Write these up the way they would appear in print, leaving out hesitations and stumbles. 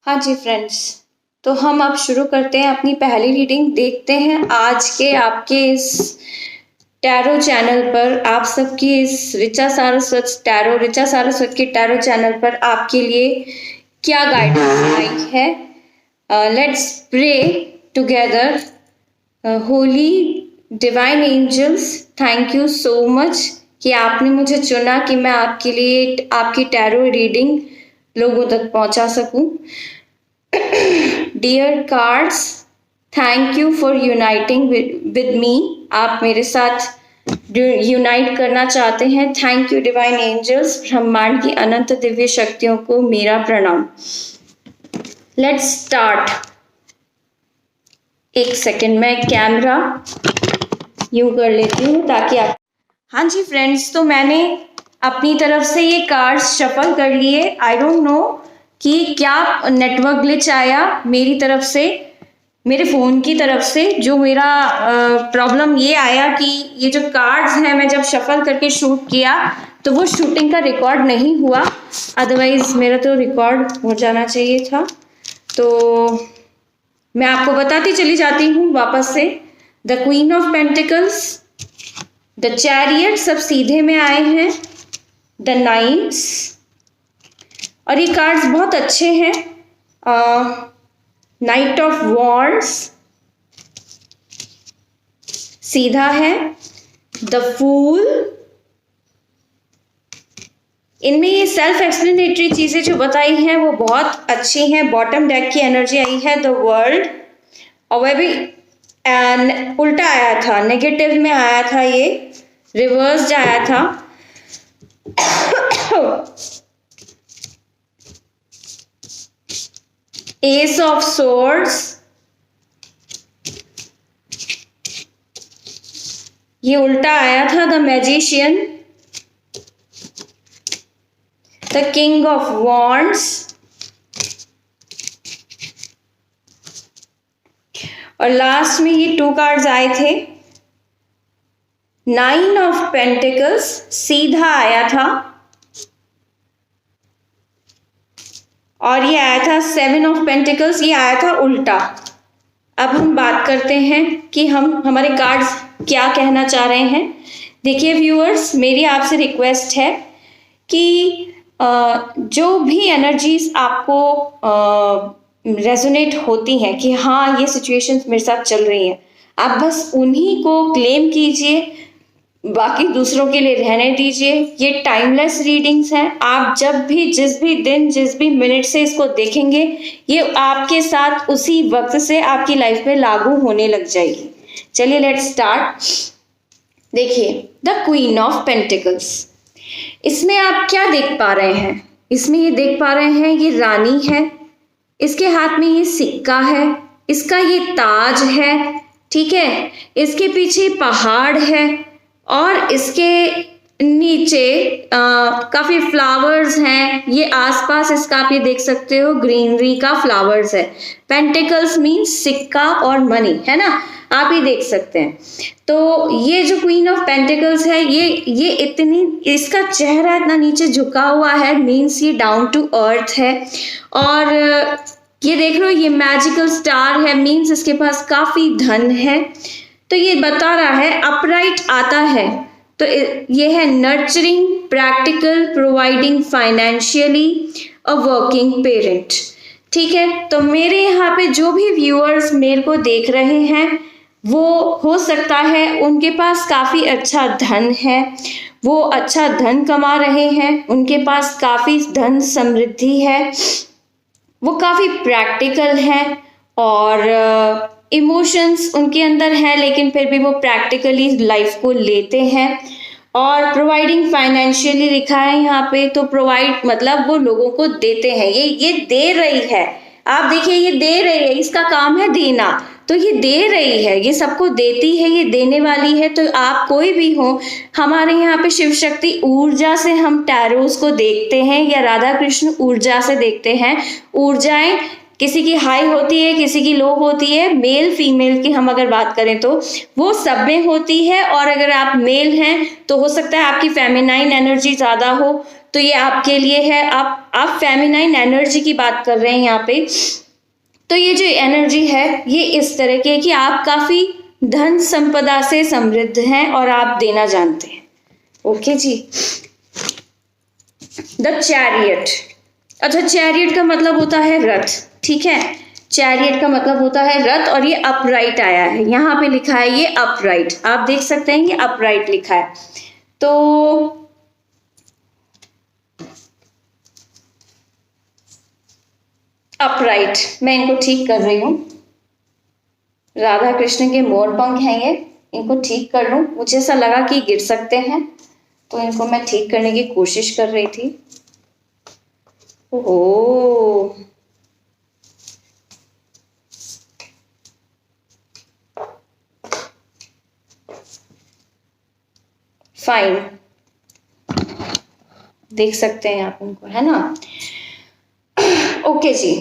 हाँ जी फ्रेंड्स, तो हम अब शुरू करते हैं अपनी पहली रीडिंग। देखते हैं आज के आपके इस टैरो चैनल पर, आप सबकी इस ऋचा सारस्वत के टैरो चैनल पर आपके लिए क्या गाइडेंस आई है। Let's pray together. Holy divine angels, thank you so much कि आपने मुझे चुना कि मैं आपके लिए आपकी टैरो रीडिंग लोगों तक पहुंचा सकूं। Dear cards, thank you for uniting with me. आप मेरे साथ यूनाइट करना चाहते हैं। Thank you divine angels. ब्रह्मांड की अनंत दिव्य शक्तियों को मेरा प्रणाम। Let's start. एक सेकेंड, मैं कैमरा यूं कर लेती हूँ ताकि आप। हाँ जी फ्रेंड्स, तो मैंने अपनी तरफ से ये कार्ड्स शफल कर लिए। आई डोंट नो कि क्या नेटवर्क ग्लिच आया मेरी तरफ से, मेरे फ़ोन की तरफ से। जो मेरा प्रॉब्लम ये आया कि ये जो कार्ड्स हैं, मैं जब शफल करके शूट किया तो वो शूटिंग का रिकॉर्ड नहीं हुआ। अदरवाइज मेरा तो रिकॉर्ड हो जाना चाहिए था। तो मैं आपको बताती चली जाती हूँ वापस से। The queen of pentacles, the chariot सब सीधे में आए हैं, द नाइट्स, और ये कार्ड्स बहुत अच्छे हैं। नाइट ऑफ वॉन्ड्स सीधा है, द फूल। इनमें ये सेल्फ एक्सप्लेनेटरी चीजें जो बताई हैं वो बहुत अच्छी हैं। बॉटम डेक की एनर्जी आई है, द वर्ल्ड, और वह भी उल्टा आया था, नेगेटिव में आया था, ये रिवर्स आया था। एस ऑफ सोर्ड्स, ये उल्टा आया था, the magician, the king of wands, और लास्ट में ये 2 कार्ड्स आए थे। 9 ऑफ पेंटिकल्स सीधा आया था, और ये आया था 7 ऑफ पेंटिकल्स, ये आया था उल्टा। अब हम बात करते हैं कि हमारे कार्ड्स क्या कहना चाह रहे हैं। देखिए व्यूअर्स, मेरी आपसे रिक्वेस्ट है कि जो भी एनर्जीज आपको रेजोनेट होती हैं कि हाँ ये सिचुएशंस मेरे साथ चल रही हैं, आप बस उन्हीं को क्लेम कीजिए, बाकी दूसरों के लिए रहने दीजिए। ये टाइमलेस रीडिंग्स हैं। आप जब भी, जिस भी दिन, जिस भी मिनट से इसको देखेंगे, ये आपके साथ उसी वक्त से आपकी लाइफ में लागू होने लग जाएगी। चलिए लेट्स स्टार्ट। देखिए, द क्वीन ऑफ पेंटिकल्स, इसमें आप क्या देख पा रहे हैं? इसमें ये देख पा रहे हैं, ये रानी है, इसके हाथ में ये सिक्का है, इसका ये ताज है, ठीक है, इसके पीछे पहाड़ है, और इसके नीचे काफी फ्लावर्स हैं। ये आसपास इसका आप ये देख सकते हो, ग्रीनरी का फ्लावर्स है। पेंटिकल्स मीन्स सिक्का और मनी, है ना, आप ये देख सकते हैं। तो ये जो क्वीन ऑफ पेंटिकल्स है, ये इतनी, इसका चेहरा इतना नीचे झुका हुआ है, मीन्स ये डाउन टू अर्थ है। और ये देख लो, ये मैजिकल स्टार है, मीन्स इसके पास काफी धन है। तो ये बता रहा है अपराइट आता है, तो ये है nurturing, practical, providing financially, a working parent, ठीक है। तो मेरे यहाँ पे जो भी व्यूअर्स मेरे को देख रहे हैं, वो हो सकता है उनके पास काफ़ी अच्छा धन है, वो अच्छा धन कमा रहे हैं, उनके पास काफ़ी धन समृद्धि है, वो काफ़ी प्रैक्टिकल हैं, और इमोशंस उनके अंदर है, लेकिन फिर भी वो प्रैक्टिकली लाइफ को लेते हैं। और प्रोवाइडिंग फाइनेंशियली लिखा है यहाँ पे, तो प्रोवाइड मतलब वो लोगों को देते हैं। ये दे रही है, आप देखिए, ये दे रही है, इसका काम है देना, तो ये दे रही है, ये सबको देती है, ये देने वाली है। तो आप कोई भी हो, हमारे यहाँ पे शिव शक्ति ऊर्जा से हम टैरोस को देखते हैं, या राधा कृष्ण ऊर्जा से देखते हैं। ऊर्जाएं किसी की हाई होती है, किसी की लो होती है। मेल फीमेल की हम अगर बात करें तो वो सब में होती है। और अगर आप मेल हैं तो हो सकता है आपकी फेमिनाइन एनर्जी ज्यादा हो, तो ये आपके लिए है। आप फेमिनाइन एनर्जी की बात कर रहे हैं यहाँ पे। तो ये जो एनर्जी है ये इस तरह की है कि आप काफी धन संपदा से समृद्ध हैं और आप देना जानते हैं। ओके जी। The chariot. अच्छा, चैरियट का मतलब होता है रथ, ठीक है। चैरियट का मतलब होता है रथ, और ये अपराइट आया है, यहाँ पे लिखा है ये अपराइट, आप देख सकते हैं ये अपराइट लिखा है। तो अपराइट, मैं इनको ठीक कर रही हूँ। राधा कृष्ण के मोर पंख हैं ये, इनको ठीक कर लूं। मुझे ऐसा लगा कि गिर सकते हैं, तो इनको मैं ठीक करने की कोशिश कर रही थी। ओह, फाइन, देख सकते हैं आप उनको, है ना। ओके जी।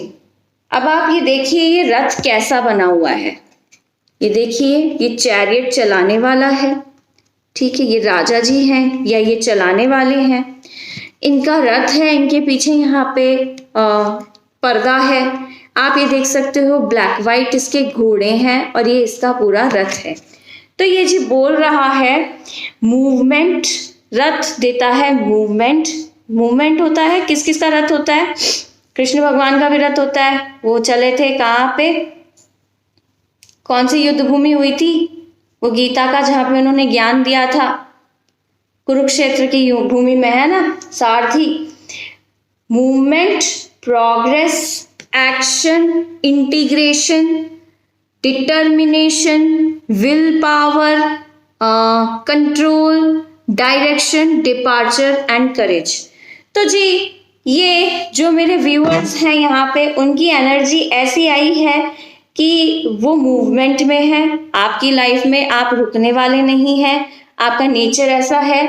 अब आप ये देखिए ये रथ कैसा बना हुआ है। ये देखिए ये चैरियट चलाने वाला है, ठीक है। ये राजा जी हैं या ये चलाने वाले हैं, इनका रथ है, इनके पीछे यहाँ पे पर्दा है। आप ये देख सकते हो ब्लैक वाइट इसके घोड़े हैं और ये इसका पूरा रथ है। तो ये जी बोल रहा है मूवमेंट, रथ देता है मूवमेंट। मूवमेंट होता है, किस किस का रथ होता है? कृष्ण भगवान का भी रथ होता है। वो चले थे कहाँ पे, कौन सी युद्ध भूमि हुई थी? वो गीता का, जहां पे उन्होंने ज्ञान दिया था, कुरुक्षेत्र की भूमि में, है ना, सारथी। Movement, progress, action, integration, determination, will power, control, direction, departure and courage. तो जी ये जो मेरे व्यूअर्स हैं यहाँ पे, उनकी एनर्जी ऐसी आई है कि वो मूवमेंट में है। आपकी लाइफ में आप रुकने वाले नहीं हैं। आपका नेचर ऐसा है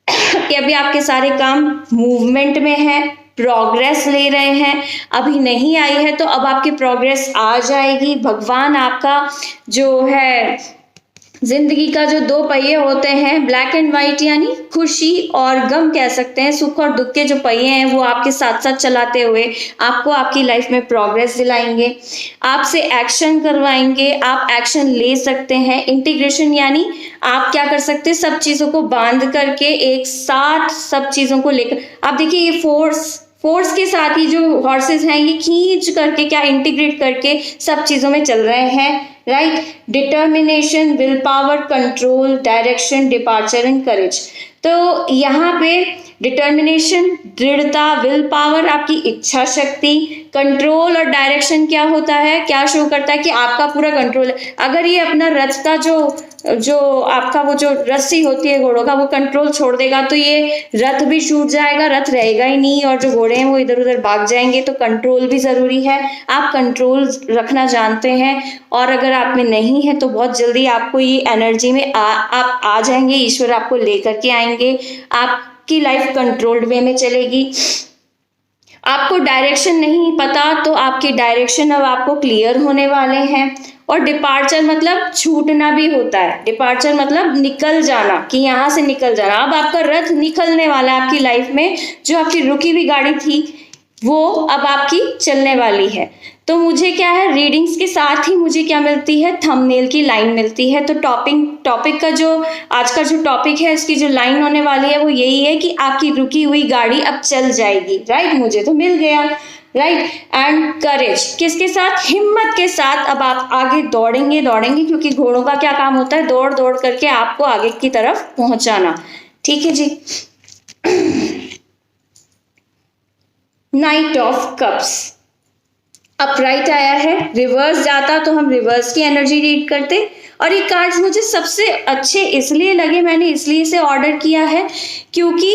कि अभी आपके सारे काम मूवमेंट में है, प्रोग्रेस ले रहे हैं। अभी नहीं आई है तो अब आपकी प्रोग्रेस आ जाएगी। भगवान आपका जो है जिंदगी का जो दो पहिए होते हैं, ब्लैक एंड व्हाइट, यानी खुशी और गम कह सकते हैं, सुख और दुख के जो पहिए हैं, वो आपके साथ साथ चलाते हुए आपको आपकी लाइफ में प्रोग्रेस दिलाएंगे, आपसे एक्शन करवाएंगे। आप एक्शन ले सकते हैं। इंटीग्रेशन यानी आप क्या कर सकते हैं, सब चीजों को बांध करके एक साथ सब चीजों को लेकर, आप देखिए ये फोर्स के साथ ही जो हॉर्सेस हैं ये खींच करके क्या इंटीग्रेट करके सब चीजों में चल रहे हैं, right. Determination, will power, control, direction, departure and courage. तो यहाँ पे डिटर्मिनेशन, दृढ़ता, विल पावर, आपकी इच्छा शक्ति, कंट्रोल और डायरेक्शन क्या होता है, क्या शो करता है कि आपका पूरा कंट्रोल है। अगर ये अपना रथ का जो आपका वो जो रस्सी होती है घोड़ों का, वो कंट्रोल छोड़ देगा तो ये रथ भी छूट जाएगा, रथ रहेगा ही नहीं और जो घोड़े हैं वो इधर उधर भाग जाएंगे। तो कंट्रोल भी जरूरी है। आप कंट्रोल रखना जानते हैं, और अगर आप में नहीं है तो बहुत जल्दी आपको ये एनर्जी में आप आ जाएंगे। ईश्वर आपको लेकर के आएंगे, आपकी लाइफ कंट्रोल्ड वे में चलेगी। आपको डायरेक्शन नहीं पता तो आपकी डायरेक्शन अब आपको क्लियर होने वाले हैं। और डिपार्चर मतलब छूटना भी होता है। डिपार्चर मतलब निकल जाना, कि यहाँ से निकल जाना। अब आपका रथ निकलने वाला है आपकी लाइफ में। जो आपकी रुकी हुई गाड़ी थी वो अब आपकी चलने वाली है। तो मुझे क्या है, रीडिंग्स के साथ ही मुझे क्या मिलती है, थंबनेल की लाइन मिलती है। तो टॉपिक का जो आज का जो टॉपिक है, इसकी जो लाइन होने वाली है वो यही है कि आपकी रुकी हुई गाड़ी अब चल जाएगी, राइट। मुझे तो मिल गया, राइट। एंड करेज, किसके साथ, हिम्मत के साथ अब आप आगे दौड़ेंगे, क्योंकि घोड़ों का क्या काम होता है, दौड़ दौड़ करके आपको आगे की तरफ पहुंचाना, ठीक है जी। नाइट ऑफ कप्स, अपराइट आया है, रिवर्स जाता तो हम रिवर्स की एनर्जी रीड करते। और ये कार्ड्स मुझे सबसे अच्छे इसलिए लगे, मैंने इसलिए इसे ऑर्डर किया है क्योंकि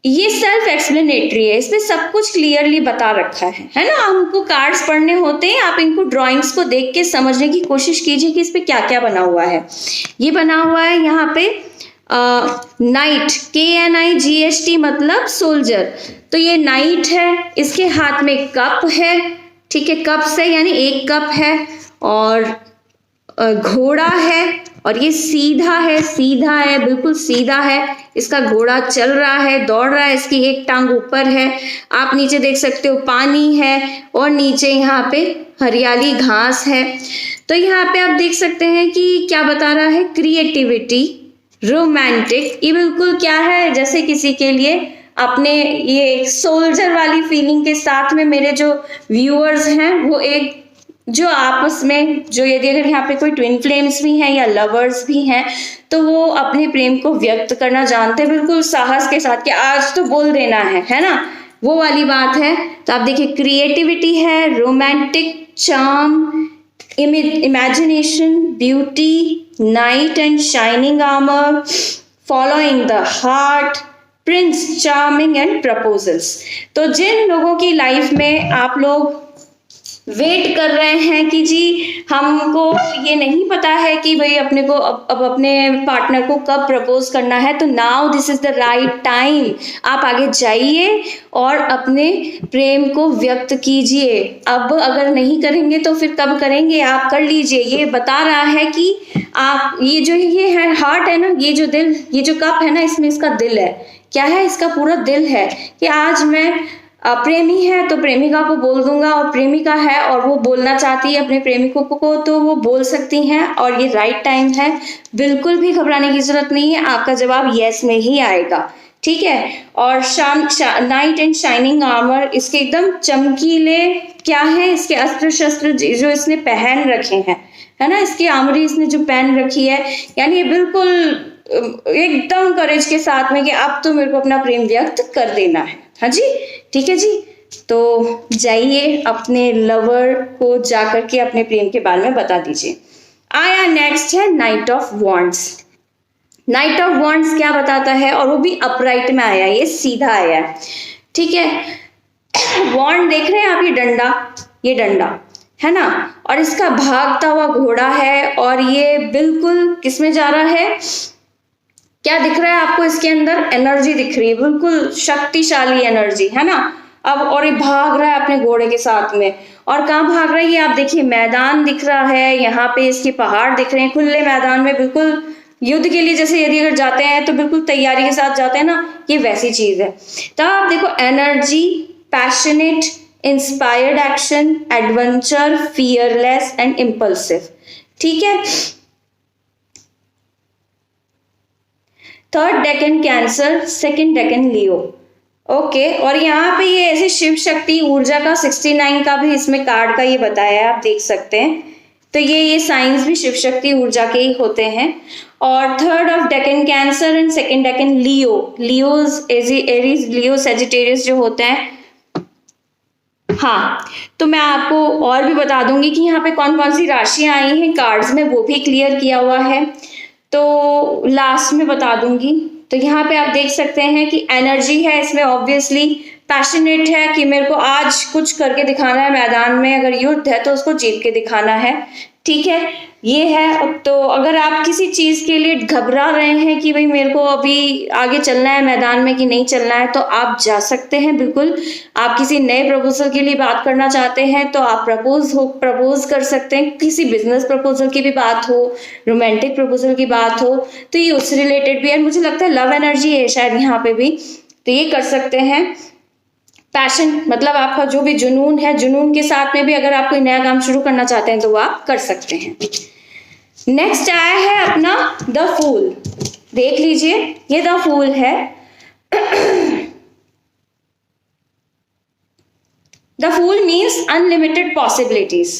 ये सेल्फ एक्सप्लेनेटरी है, इसमें सब कुछ क्लियरली बता रखा है ना। हमको कार्ड्स पढ़ने होते हैं, आप इनको ड्राइंग्स को देख के समझने की कोशिश कीजिए कि इस पे क्या क्या बना हुआ है। ये बना हुआ है यहाँ पे नाइट, KNIGHT मतलब सोल्जर। तो ये नाइट है, इसके हाथ में कप है, ठीक है, कप्स है यानी एक कप है, और घोड़ा है, और ये सीधा है, सीधा है, बिल्कुल सीधा है। इसका घोड़ा चल रहा है, दौड़ रहा है, इसकी एक टांग ऊपर है। आप नीचे देख सकते हो पानी है, और नीचे यहाँ पे हरियाली घास है। तो यहाँ पे आप देख सकते हैं कि क्या बता रहा है, क्रिएटिविटी, रोमांटिक। ये बिल्कुल क्या है, जैसे किसी के लिए अपने ये सोल्जर वाली फीलिंग के साथ में मेरे जो व्यूअर्स हैं वो एक जो आपस में जो, यदि अगर यहाँ पे कोई ट्विन फ्लेम्स भी हैं या लवर्स भी हैं तो वो अपने प्रेम को व्यक्त करना जानते हैं बिल्कुल साहस के साथ कि आज तो बोल देना है ना, वो वाली बात है। तो आप देखिए क्रिएटिविटी है, romantic, charm, imagination, beauty, night and shining armour, following the heart, Prince charming and proposals. तो जिन लोगों की लाइफ में आप लोग वेट कर रहे हैं कि जी हमको ये नहीं पता है कि भाई अपने को अब अपने पार्टनर को कब प्रपोज करना है, तो now this is the right time. आप आगे जाइए और अपने प्रेम को व्यक्त कीजिए। अब अगर नहीं करेंगे तो फिर कब करेंगे, आप कर लीजिए। ये बता रहा है कि आप ये है हार्ट है ना, ये जो दिल, ये जो कप है ना, इसमें इसका दिल है। क्या है, इसका पूरा दिल है कि आज मैं प्रेमी है तो प्रेमिका को बोल दूंगा, और प्रेमिका है और वो बोलना चाहती है अपने प्रेमिकों को तो वो बोल सकती हैं, और ये राइट टाइम है। बिल्कुल भी घबराने की जरूरत नहीं है, आपका जवाब यस में ही आएगा, ठीक है। और नाइट एंड शाइनिंग आर्मर, इसके एकदम चमकीले क्या है, इसके अस्त्र शस्त्र जो इसने पहन रखे हैं, है ना, इसकी आर्मरी इसने जो पहन रखी है, यानी ये बिल्कुल एकदम करेज के साथ में कि अब तो मेरे को अपना प्रेम व्यक्त कर देना है। हाँ जी, ठीक है जी। तो जाइए अपने लवर को जाकर के अपने प्रेम के बारे में बता दीजिए। आया नेक्स्ट है night of wands. Night of wands क्या बताता है, और वो भी अपराइट में आया, ये सीधा आया है, ठीक है। वॉन्ड देख रहे हैं आप, ये डंडा है ना, और इसका भागता हुआ घोड़ा है, और ये बिल्कुल किसमें जा रहा है, क्या दिख रहा है आपको, इसके अंदर एनर्जी दिख रही है, बिल्कुल शक्तिशाली एनर्जी, है ना। अब और ये भाग रहा है अपने घोड़े के साथ में, और कहाँ भाग रहा है ये आप देखिए, मैदान दिख रहा है, यहाँ पे इसके पहाड़ दिख रहे हैं, खुले मैदान में, बिल्कुल युद्ध के लिए जैसे यदि अगर जाते हैं तो बिल्कुल तैयारी के साथ जाते हैं ना, ये वैसी चीज है। तो आप देखो energy, passionate, inspired action, adventure, fearless and impulsive, ठीक है। Third decan Cancer, second decan Leo, okay. और यहाँ पे ये ऐसे शिव शक्ति ऊर्जा का 69 का भी इसमें कार्ड का ये बताया है, आप देख सकते हैं। तो ये साइंस भी शिव शक्ति ऊर्जा के ही होते हैं। और third of Deccan cancer and second decan Leo, Leos Aries, Leo Sagittarius जो होते हैं। हाँ, तो मैं आपको और भी बता दूंगी कि यहाँ पे कौन कौन सी राशियां आई हैं कार्ड्स में, वो भी क्लियर किया हुआ है, तो लास्ट में बता दूंगी। तो यहाँ पे आप देख सकते हैं कि एनर्जी है इसमें, ऑब्वियसली पैशनेट है कि मेरे को आज कुछ करके दिखाना है मैदान में, अगर युद्ध है तो उसको जीत के दिखाना है, ठीक है, ये है। तो अगर आप किसी चीज के लिए घबरा रहे हैं कि भाई मेरे को अभी आगे चलना है मैदान में कि नहीं चलना है, तो आप जा सकते हैं बिल्कुल। आप किसी नए प्रपोजल के लिए बात करना चाहते हैं तो आप प्रपोज कर सकते हैं, किसी बिजनेस प्रपोजल की भी बात हो, रोमांटिक प्रपोजल की बात हो, तो ये उससे रिलेटेड भी है। मुझे लगता है लव एनर्जी है शायद यहाँ पे भी, तो ये कर सकते हैं। पैशन मतलब आपका जो भी जुनून है, जुनून के साथ में भी अगर आप कोई नया काम शुरू करना चाहते हैं तो वो आप कर सकते हैं। नेक्स्ट आया है अपना द फूल, देख लीजिए ये द फूल है। The fool means unlimited possibilities,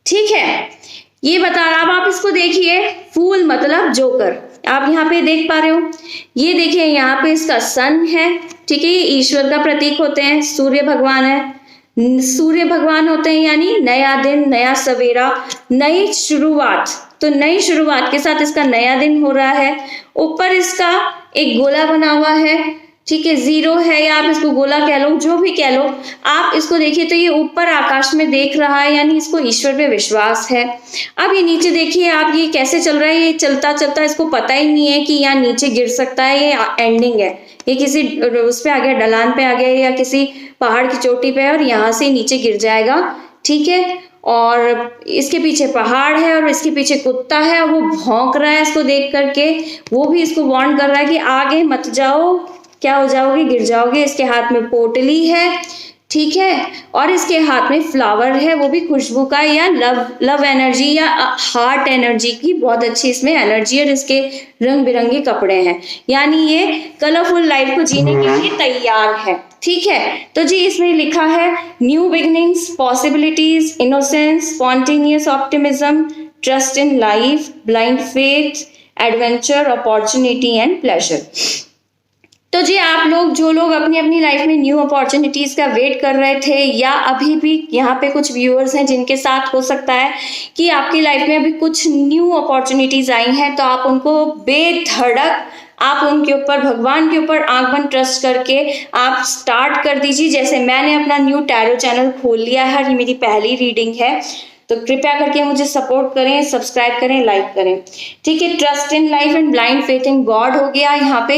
ठीक है, ये बता रहा। अब आप इसको देखिए, फूल मतलब जोकर, आप यहाँ पे देख पा रहे हो, ये देखिए यहाँ पे इसका सन है, ठीक है, ये ईश्वर का प्रतीक होते हैं, सूर्य भगवान है, सूर्य भगवान होते हैं यानी नया दिन, नया सवेरा, नई शुरुआत। तो नई शुरुआत के साथ इसका नया दिन हो रहा है। ऊपर इसका एक गोला बना हुआ है, ठीक है, जीरो है या आप इसको गोला कह लो, जो भी कह लो, आप इसको देखिए तो ये ऊपर आकाश में देख रहा है, यानी इसको ईश्वर पे विश्वास है। अब ये नीचे देखिए आप, ये कैसे चल रहा है, ये चलता चलता इसको पता ही नहीं है कि यहाँ नीचे गिर सकता है, ये एंडिंग है, ये किसी उस पे आ गया, ढलान पे आ गया या किसी पहाड़ की चोटी पे, और यहाँ से नीचे गिर जाएगा। ठीक है, और इसके पीछे पहाड़ है और इसके पीछे कुत्ता है, और वो भौंक रहा है इसको देख करके, वो भी इसको वार्न कर रहा है कि आगे मत जाओ, क्या हो जाओगे, गिर जाओगे। इसके हाथ में पोटली है, ठीक है, और इसके हाथ में फ्लावर है, वो भी खुशबू का, या लव एनर्जी या हार्ट एनर्जी की बहुत अच्छी इसमें एनर्जी, और इसके रंग बिरंगे कपड़े हैं, यानी ये कलरफुल लाइफ को जीने के लिए तैयार है। ठीक है, तो जी इसमें लिखा है new beginnings, possibilities, innocence, spontaneous optimism, trust in life, blind faith, adventure, opportunity and pleasure. तो जी आप लोग, जो लोग अपनी अपनी लाइफ में न्यू अपॉर्चुनिटीज का वेट कर रहे थे, या अभी भी यहाँ पे कुछ व्यूअर्स हैं जिनके साथ हो सकता है कि आपकी लाइफ में अभी कुछ न्यू अपॉर्चुनिटीज आई हैं, तो आप उनको बेधड़क, आप उनके ऊपर, भगवान के ऊपर आंख बंद ट्रस्ट करके आप स्टार्ट कर दीजिए। जैसे मैंने अपना न्यू टैरो चैनल खोल लिया है, ये मेरी पहली रीडिंग है, तो कृपया करके मुझे सपोर्ट करें, सब्सक्राइब करें, लाइक करें। ठीक है, trust in life and blind faith in God हो गया, यहाँ पे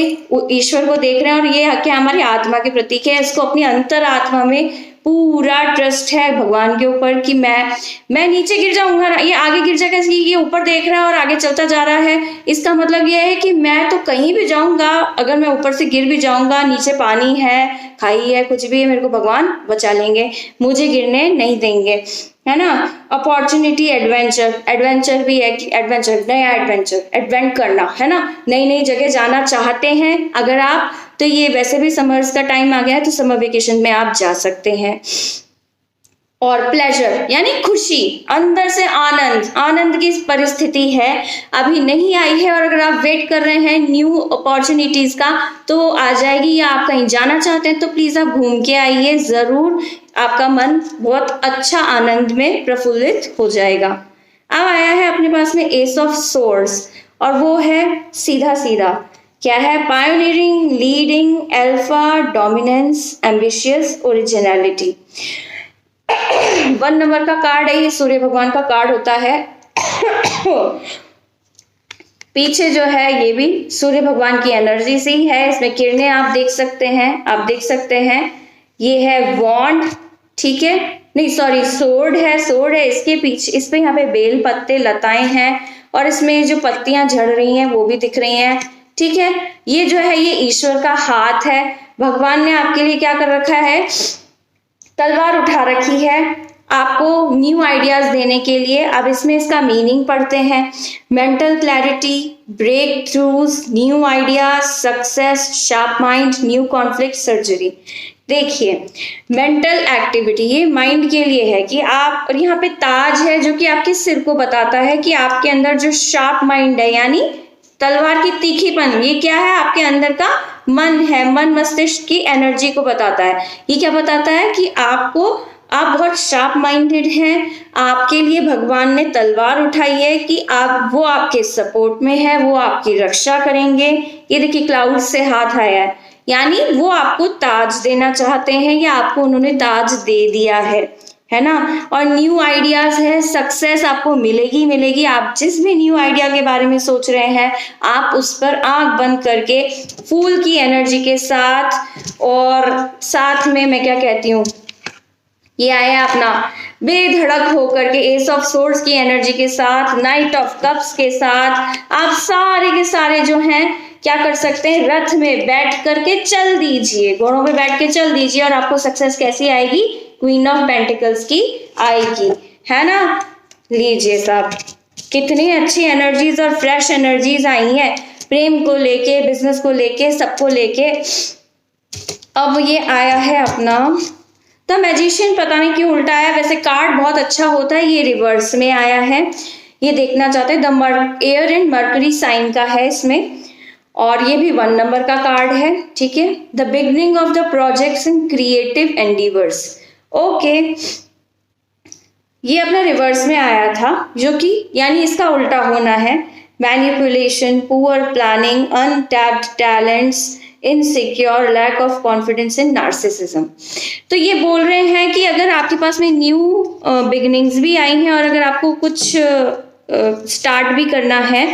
ईश्वर को देख रहे हैं, और ये क्या हमारी आत्मा के प्रतीक है, इसको अपनी अंतर आत्मा में पूरा ट्रस्ट है भगवान के ऊपर कि मैं नीचे गिर जाऊंगा, ये आगे गिर जाएगा, ये ऊपर देख रहा है और आगे चलता जा रहा है, इसका मतलब ये है कि मैं तो कहीं भी जाऊंगा, अगर मैं ऊपर से गिर भी जाऊंगा, नीचे पानी है, खाई है, कुछ भी है, मेरे को भगवान बचा लेंगे, मुझे गिरने नहीं देंगे, है ना। अपॉर्चुनिटी, एडवेंचर, एडवेंचर भी है कि एडवेंचर, नया एडवेंचर, एडवेंट करना, है ना, नई नई जगह जाना चाहते हैं अगर आप, तो ये वैसे भी समर्स का टाइम आ गया है, तो समर वेकेशन में आप जा सकते हैं। और प्लेजर यानी खुशी, अंदर से आनंद, आनंद की परिस्थिति है, अभी नहीं आई है, और अगर आप वेट कर रहे हैं न्यू अपॉर्चुनिटीज का, तो आ जाएगी, या आप कहीं जाना चाहते हैं तो प्लीज आप घूम के आइए जरूर, आपका मन बहुत अच्छा आनंद में प्रफुल्लित हो जाएगा। अब आया है अपने पास में एस ऑफ सोर्ड्स, और वो है सीधा सीधा, क्या है, pioneering, leading, alpha, dominance, ambitious, originality. 1 number का कार्ड है, ये सूर्य भगवान का कार्ड होता है। पीछे जो है ये भी सूर्य भगवान की एनर्जी से ही है, इसमें किरणें आप देख सकते हैं, आप देख सकते हैं, ये है वॉन्ड, ठीक है, नहीं सॉरी, सोर्ड है, इसके पीछे, इस पे यहाँ पे बेल पत्ते, लताएं हैं, और इसमें जो पत्तियां झड़ रही हैं वो भी दिख रही हैं। ठीक है, ये जो है ये ईश्वर का हाथ है, भगवान ने आपके लिए क्या कर रखा है, तलवार उठा रखी है आपको न्यू आइडियाज देने के लिए। अब इसमें इसका मीनिंग पढ़ते हैं, mental clarity, breakthroughs, new ideas, success, sharp mind, new conflict, surgery. देखिए मेंटल एक्टिविटी, ये माइंड के लिए है कि आप, और यहाँ पे ताज है जो कि आपके सिर को बताता है कि आपके अंदर जो शार्प माइंड है, यानी तलवार की तीखीपन, ये क्या है, आपके अंदर का मन है, मन मस्तिष्क की एनर्जी को बताता है। ये क्या बताता है कि आपको, आप बहुत शार्प माइंडेड हैं, आपके लिए भगवान ने तलवार उठाई है कि आप, वो आपके सपोर्ट में है, वो आपकी रक्षा करेंगे। ये देखिए क्लाउड से हाथ आया है, यानी वो आपको ताज देना चाहते हैं, या आपको उन्होंने ताज दे दिया है ना। और न्यू आइडियाज है, सक्सेस आपको मिलेगी मिलेगी, आप जिस भी न्यू आइडिया के बारे में सोच रहे हैं, आप उस पर आंख बंद करके फूल की एनर्जी के साथ, और साथ में मैं क्या कहती हूँ, ये आया अपना बेधड़क होकर के एस ऑफ सोर्ड्स की एनर्जी के साथ, नाइट ऑफ कप्स के साथ, आप सारे के सारे जो हैं क्या कर सकते हैं, रथ में बैठ करके चल दीजिए, घोड़ों पे बैठ के चल दीजिए, और आपको सक्सेस कैसी आएगी, क्वीन ऑफ पेंटिकल्स की आएगी, है ना। लीजिए साहब, कितनी अच्छी एनर्जीज और फ्रेश एनर्जीज आई हैं, प्रेम को लेके, बिजनेस को लेके, सबको लेके। अब ये आया है अपना द मैजिशियन, पता नहीं क्यों उल्टा आया, वैसे कार्ड बहुत अच्छा होता है, ये रिवर्स में आया है, ये देखना चाहते हैं, the air and Mercury sign का है इसमें, और ये भी 1 नंबर का कार्ड है। ठीक है, the beginning of the projects and creative endeavours. Okay, ये अपना रिवर्स में आया था, जो कि यानी इसका उल्टा होना है, manipulation, poor planning, untapped talents, insecure, lack of confidence and narcissism. तो ये बोल रहे हैं कि अगर आपके पास में न्यू बिगिनिंग्स भी आई हैं और अगर आपको कुछ स्टार्ट भी करना है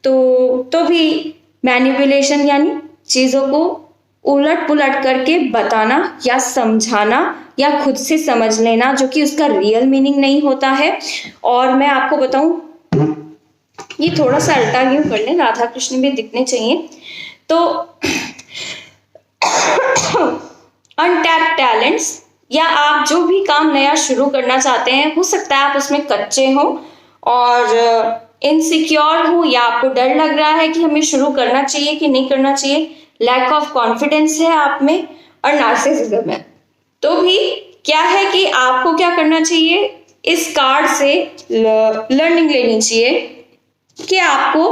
तो भी मैनिपुलेशन यानी चीज़ों को उलट पुलट करके बताना या समझाना या खुद से समझ लेना जो कि उसका रियल मीनिंग नहीं होता है। और मैं आपको बताऊं, ये थोड़ा सा अल्टा क्यों कर लें, राधा कृष्ण भी दिखने चाहिए। तो अनटैप्ड टैलेंट्स या आप जो भी काम नया शुरू करना चाहते हैं, हो सकता है आप उसमें कच्चे हो और इनसिक्योर हो या आपको डर लग रहा है कि हमें शुरू करना चाहिए कि नहीं करना चाहिए, लैक ऑफ कॉन्फिडेंस है आप में और नार्सिसिज्म है। तो भी क्या है कि आपको क्या करना चाहिए, इस कार्ड से लर्निंग लेनी चाहिए कि आपको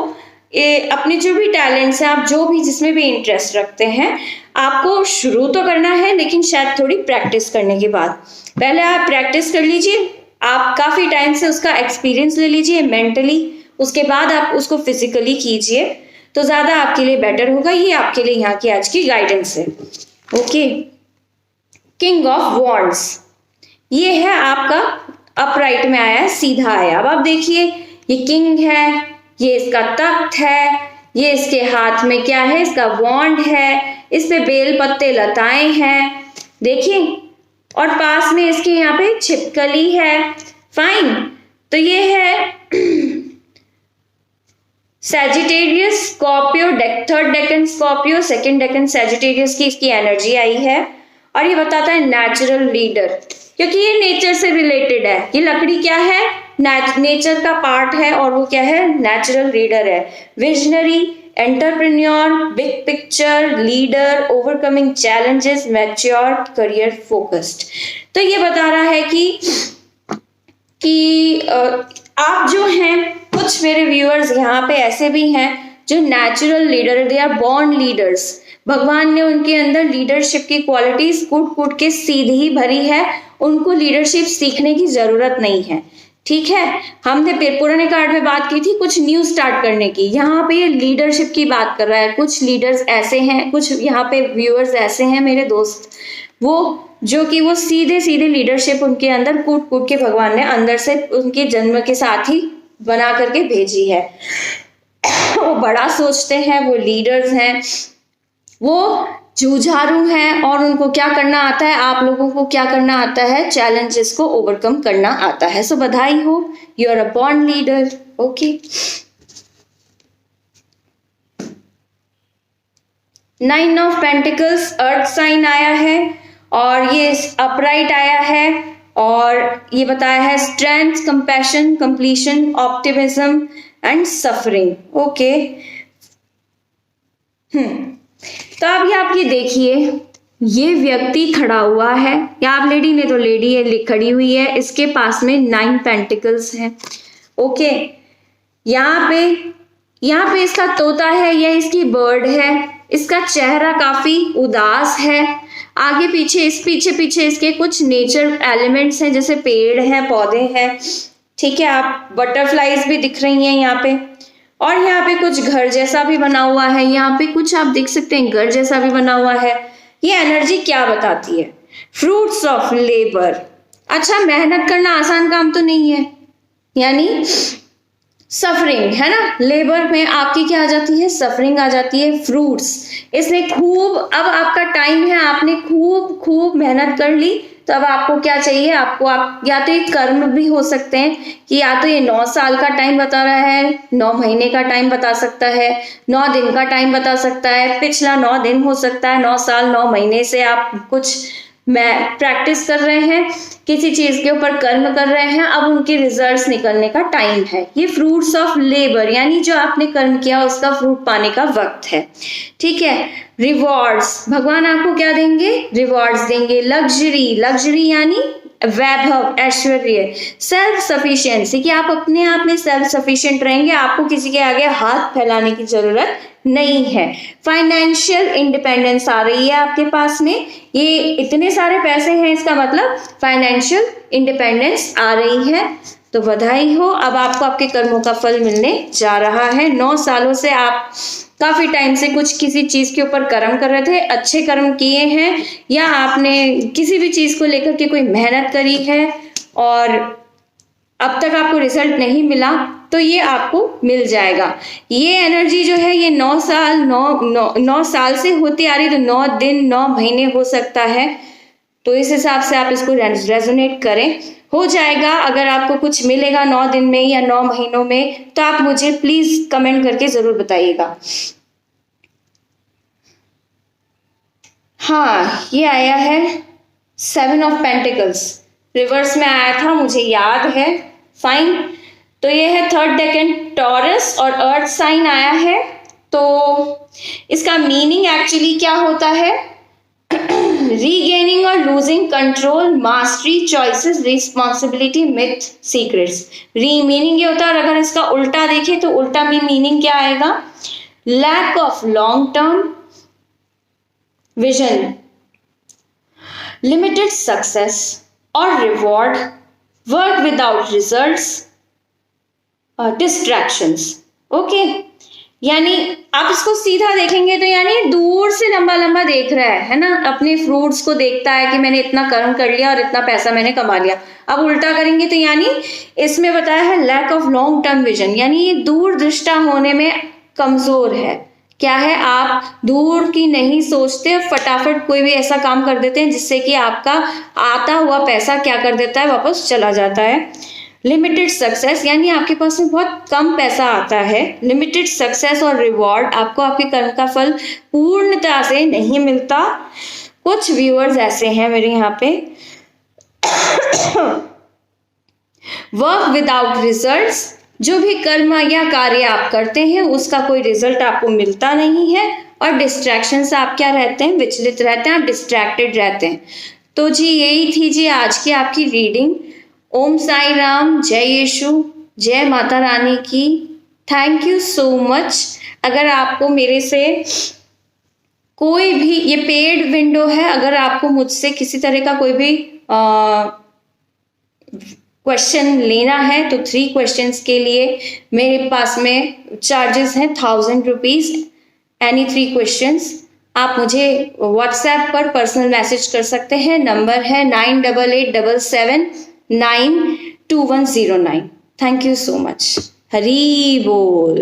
अपने जो भी टैलेंट्स हैं, आप जो भी जिसमें भी इंटरेस्ट रखते हैं, आपको शुरू तो करना है लेकिन शायद थोड़ी प्रैक्टिस करने के बाद। पहले आप प्रैक्टिस कर लीजिए, आप काफ़ी टाइम से उसका एक्सपीरियंस ले लीजिए मेंटली, उसके बाद आप उसको फिजिकली कीजिए तो ज़्यादा आपके लिए बेटर होगा। ये आपके लिए यहाँ की आज की गाइडेंस है। ओके, किंग ऑफ वॉन्ड्स, ये है आपका अपराइट में आया है, सीधा आया। अब आप देखिए, ये किंग है, ये इसका तख्त है, ये इसके हाथ में क्या है, इसका वॉन्ड है, इस पे बेल पत्ते लताएं हैं, देखिए, और पास में इसके यहाँ पे छिपकली है। फाइन, तो ये है Sagittarius, Scorpio, third Deccan Scorpio, second Deccan Sagittarius की इसकी एनर्जी आई है। और ये बताता है नेचुरल लीडर, क्योंकि ये नेचर से रिलेटेड है। ये लकड़ी क्या है, नेचर का पार्ट है और वो क्या है, नेचुरल लीडर है। Visionary, entrepreneur, big picture, leader, overcoming challenges, mature, career focused. तो ये बता रहा है कि आप जो हैं, कुछ मेरे व्यूअर्स यहाँ पे ऐसे भी हैं जो natural leader, they are born leaders. भगवान ने उनके अंदर लीडरशिप की क्वालिटीज कूट कूट के सीधी ही भरी है, उनको लीडरशिप सीखने की जरूरत नहीं है। ठीक है, हमने पुराने कार्ड में बात की थी कुछ न्यू स्टार्ट करने की, यहाँ पे ये लीडरशिप की बात कर रहा है। कुछ लीडर्स ऐसे हैं, कुछ यहाँ पे व्यूअर्स ऐसे हैं मेरे दोस्त, वो जो कि वो सीधे सीधे लीडरशिप उनके अंदर कूट कूट के भगवान ने अंदर से उनके जन्म के साथ ही बना करके भेजी है। वो बड़ा सोचते हैं, वो लीडर्स हैं, वो जूझारू हैं और उनको क्या करना आता है, आप लोगों को क्या करना आता है, चैलेंजेस को ओवरकम करना आता है। सो बधाई हो, you are a born leader. Okay, 9 of pentacles, earth sign आया है और ये अपराइट आया है और ये बताया है strength, compassion, completion, optimism and suffering. Okay, तो अब आप ये देखिए, ये व्यक्ति खड़ा हुआ है, या आप लेडी ने तो लेडी है खड़ी हुई है, इसके पास में 9 पेंटिकल्स हैं। ओके, यहाँ पे इसका तोता है, यह इसकी बर्ड है, इसका चेहरा काफी उदास है। आगे पीछे पीछे इसके कुछ नेचर एलिमेंट्स हैं, जैसे पेड़ हैं, पौधे हैं। ठीक है, आप बटरफ्लाईज भी दिख रही हैं यहाँ पे, और यहाँ पे कुछ घर जैसा भी बना हुआ है, यहाँ पे कुछ आप देख सकते हैं घर जैसा भी बना हुआ है। ये एनर्जी क्या बताती है, फ्रूट्स ऑफ लेबर। अच्छा, मेहनत करना आसान काम तो नहीं है, यानी सफरिंग है ना, लेबर में आपकी क्या आ जाती है, सफरिंग आ जाती है। फ्रूट्स, इसने खूब, अब आपका टाइम है, आपने खूब मेहनत कर ली, तो अब आपको क्या चाहिए, आपको या तो ये कर्म भी हो सकते हैं कि या तो ये 9 साल का टाइम बता रहा है, 9 महीने का टाइम बता सकता है, 9 दिन का टाइम बता सकता है, पिछला 9 दिन हो सकता है, 9 साल 9 महीने से आप कुछ प्रैक्टिस कर रहे हैं, किसी चीज के ऊपर कर्म कर रहे हैं, अब उनके रिजल्ट्स निकलने का टाइम है। ये फ्रूट्स ऑफ लेबर, यानी जो आपने कर्म किया उसका फ्रूट पाने का वक्त है। ठीक है, रिवॉर्ड्स, भगवान आपको क्या देंगे, रिवॉर्ड्स देंगे। लग्जरी यानी वैभव, ऐश्वर्य। सेल्फ सफिशिएंसी, कि आप अपने आप में सेल्फ सफिशिएंट रहेंगे, आपको किसी के आगे हाथ फैलाने की जरूरत नहीं है। फाइनेंशियल इंडिपेंडेंस आ रही है आपके पास में, ये इतने सारे पैसे हैं, इसका मतलब फाइनेंशियल इंडिपेंडेंस आ रही है। तो बधाई हो, अब आपको आपके कर्मों का फल मिलने जा रहा है। 9 सालों से आप काफी टाइम से कुछ किसी चीज के ऊपर कर्म कर रहे थे, अच्छे कर्म किए हैं, या आपने किसी भी चीज को लेकर के कोई मेहनत करी है और अब तक आपको रिजल्ट नहीं मिला, तो ये आपको मिल जाएगा। ये एनर्जी जो है ये 9 साल से होती आ रही, तो 9 दिन 9 महीने हो सकता है, तो इस हिसाब से आप इसको रेजोनेट करें, हो जाएगा। अगर आपको कुछ मिलेगा 9 दिन में या 9 महीनों में, तो आप मुझे प्लीज कमेंट करके जरूर बताइएगा। हाँ, ये आया है 7 ऑफ पेंटिकल्स, रिवर्स में आया था, मुझे याद है। फाइन, तो ये है 3rd डेकेन टॉरस और अर्थ साइन आया है। तो इसका मीनिंग एक्चुअली क्या होता है? रीगेनिंग और losing control, mastery, choices, responsibility, myth, secrets. री मीनिंग ये होता है, और अगर इसका उल्टा देखें तो उल्टा भी मीनिंग क्या आएगा? Lack of long term vision, limited success और reward, work without results, distractions. Okay, यानी आप इसको सीधा देखेंगे तो यानी दूर से लंबा लंबा देख रहा है ना, अपने फ्रूट्स को देखता है कि मैंने इतना कर्म कर लिया और इतना पैसा मैंने कमा लिया। अब उल्टा करेंगे तो यानी इसमें बताया है lack of long term vision, यानी ये दूर दृष्टा होने में कमजोर है। क्या है? आप दूर की नहीं सोचते, फटाफट कोई भी ऐसा काम कर देते हैं जिससे कि आपका आता हुआ पैसा क्या कर देता है, वापस चला जाता है। लिमिटेड सक्सेस, यानी आपके पास में बहुत कम पैसा आता है। लिमिटेड सक्सेस और रिवॉर्ड, आपको आपके कर्म का फल पूर्णता से नहीं मिलता। कुछ व्यूअर्स ऐसे हैं मेरे यहाँ पे, वर्क विदाउट रिजल्ट्स, जो भी कर्म या कार्य आप करते हैं उसका कोई रिजल्ट आपको मिलता नहीं है। और डिस्ट्रैक्शन से आप क्या रहते हैं? विचलित रहते हैं, आप डिस्ट्रैक्टेड रहते हैं। तो जी यही थी जी आज की आपकी रीडिंग। ओम साई राम, जय यीशु, जय माता रानी की। Thank you so much. अगर आपको मेरे से कोई भी, ये पेड विंडो है, अगर आपको मुझसे किसी तरह का कोई भी क्वेश्चन लेना है तो 3 क्वेश्चंस के लिए मेरे पास में चार्जेस हैं 1000 रुपीज, एनी 3 क्वेश्चंस। आप मुझे व्हाट्सएप पर पर्सनल मैसेज कर सकते हैं, नंबर है 9887792109। Thank you so much. Hari बोल।